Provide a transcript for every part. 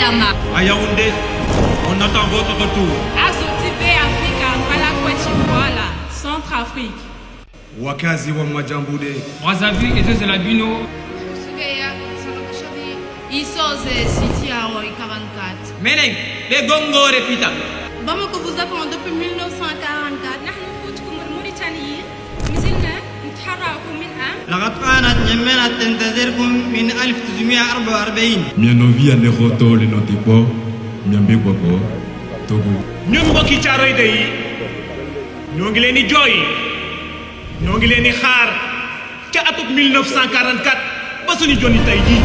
Ayama. À Yaoundé, on attend votre retour. Azotibe Africa, Malakwechimwala, Centrafrique. Wakazi wa Majamboude. Brazzaville et Zezalabino. Isoze City Aroy 44. Meneng, les Gongo Repita. Bamako vous attend depuis 1944. نحن نفوتكم الموريتانيين. مازلنا نتحركوا منها. لقد كانت يمنا تنتظركم من 1944. Mianovi Aneroto le Notipo, Miambekoko, Togo. ñun mbokki Caaroy de yi ñoo ngi leen di jooy ñoo ngi leen di xaar ca atub 1944 ba suñu jonni tey jii.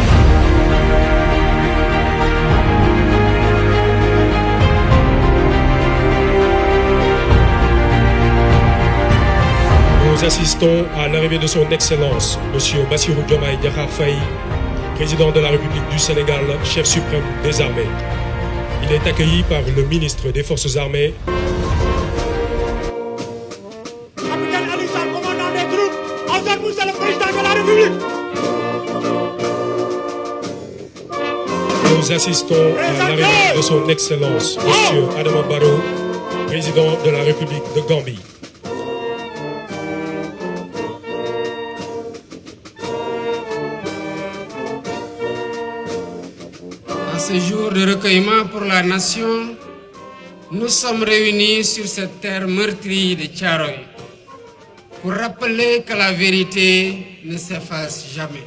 Nous assistons à l'arrivée de son Excellence, M. Bassirou Diomaye Diakhar Faye, président de la République du Sénégal, chef suprême des armées. Il est accueilli par le ministre des Forces armées. Capitaine Ali Sarr, commandant des troupes, aujourd'hui c'est le président de la République. Nous assistons à l'arrivée de son Excellence, M. Adama Barrow, président de la République de Gambie. En ce jour de recueillement pour la nation, nous sommes réunis sur cette terre meurtrie de Thiaroye pour rappeler que la vérité ne s'efface jamais.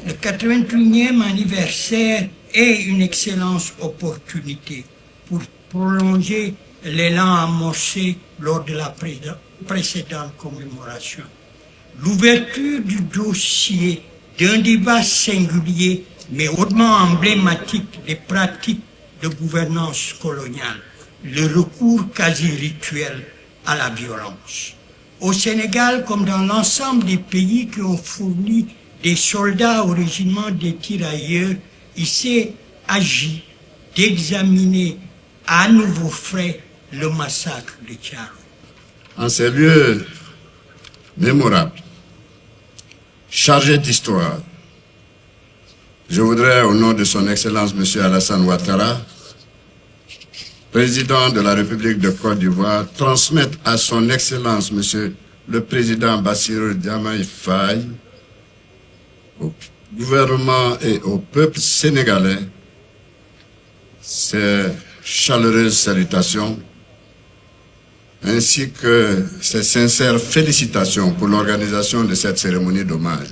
Le 81e anniversaire est une excellente opportunité pour prolonger l'élan amorcé lors de la précédente commémoration. L'ouverture du dossier d'un débat singulier mais hautement emblématique des pratiques de gouvernance coloniale, le recours quasi rituel à la violence. Au Sénégal, comme dans l'ensemble des pays qui ont fourni des soldats au régiment des tirailleurs, il s'est agi d'examiner à nouveau frais le massacre de Thiaroye. En ces lieux mémorables, chargés d'histoire, je voudrais, au nom de son Excellence M. Alassane Ouattara, président de la République de Côte d'Ivoire, transmettre à son Excellence M. le Président Bassirou Diomaye Faye, au gouvernement et au peuple sénégalais, ces chaleureuses salutations, ainsi que ces sincères félicitations pour l'organisation de cette cérémonie d'hommage.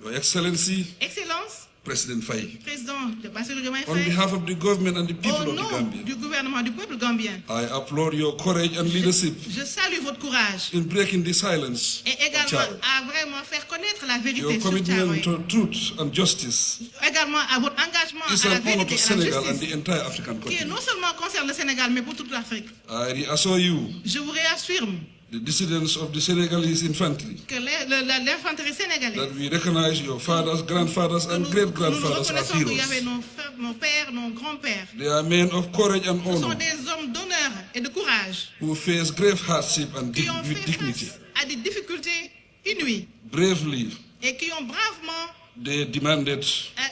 Your Excellency, Excellence, President Faye, Président Bassirou Diomaye on Faye, behalf of the government and the people au of the nom Gambia, du gouvernement du peuple gambien, I applaud your courage and leadership je salue votre courage in breaking the silence et of également Thiaroye. à vraiment faire connaître la vérité Your sur commitment Thiaroye. to truth and justice Également à votre engagement is à la an honor vérité to et à la Senegal and the justice, entire African qui continent. non seulement concerne le Sénégal, mais pour toute l'Afrique. I reassure you, Je vous réaffirme the dissidents of the Senegalese infantry, que l'infanterie sénégalaise, that we recognize your fathers, grandfathers, and nous great-grandfathers as reconnaissons qu'il y avait heroes. nos pères, nos grands-pères. They are men of courage and Ce sont honor des hommes d'honneur et de courage who face grave hardship and qui ont with fait dignity. face à des difficultés inouïes Bravely, et qui ont bravement they demanded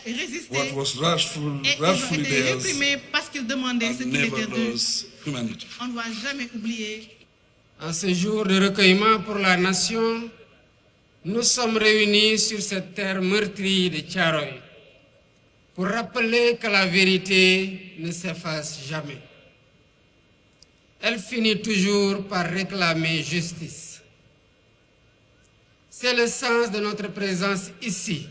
résisté what was et ils ont rightfully été theirs réprimés parce qu'ils demandaient ce and qui never était dû. lost humanity. On ne doit jamais oublier. En ce jour de recueillement pour la nation, nous sommes réunis sur cette terre meurtrie de Thiaroye pour rappeler que la vérité ne s'efface jamais. Elle finit toujours par réclamer justice. C'est le sens de notre présence ici,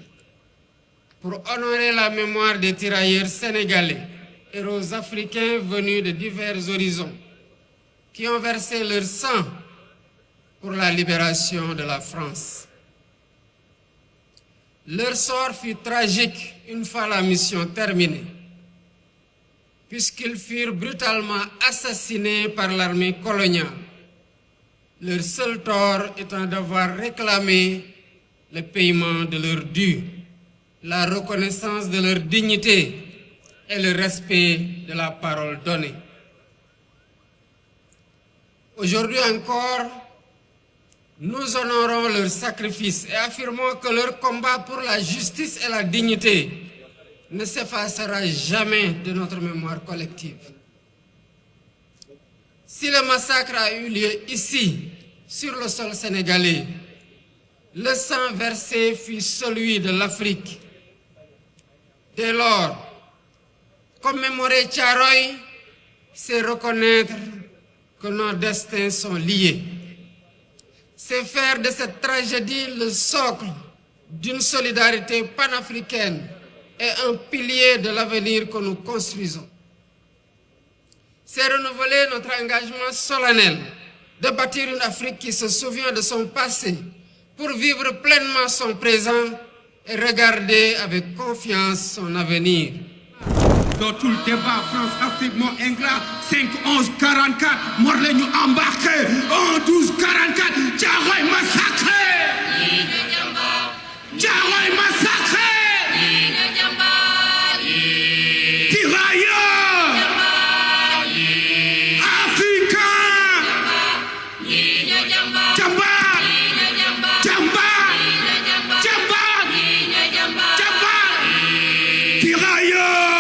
pour honorer la mémoire des tirailleurs sénégalais héros africains venus de divers horizons, qui ont versé leur sang pour la libération de la France. Leur sort fut tragique une fois la mission terminée, puisqu'ils furent brutalement assassinés par l'armée coloniale, leur seul tort étant d'avoir réclamé le paiement de leur dû, la reconnaissance de leur dignité et le respect de la parole donnée. Aujourd'hui encore, nous honorons leur sacrifice et affirmons que leur combat pour la justice et la dignité ne s'effacera jamais de notre mémoire collective. Si le massacre a eu lieu ici, sur le sol sénégalais, le sang versé fut celui de l'Afrique. Dès lors, commémorer Thiaroye, c'est reconnaître que nos destins sont liés. C'est faire de cette tragédie le socle d'une solidarité panafricaine et un pilier de l'avenir que nous construisons. C'est renouveler notre engagement solennel de bâtir une Afrique qui se souvient de son passé pour vivre pleinement son présent et regarder avec confiance son avenir. Dans tout le débat France-Afrique, mon ingrat, 5-11-44, Morlaix nous embarqué, 1-12-44, Thiaroye massacré! Thiaroye massacré! Tirailleurs! Africains! Jambar! Jambar! Jambar! Jambar! Tirailleurs!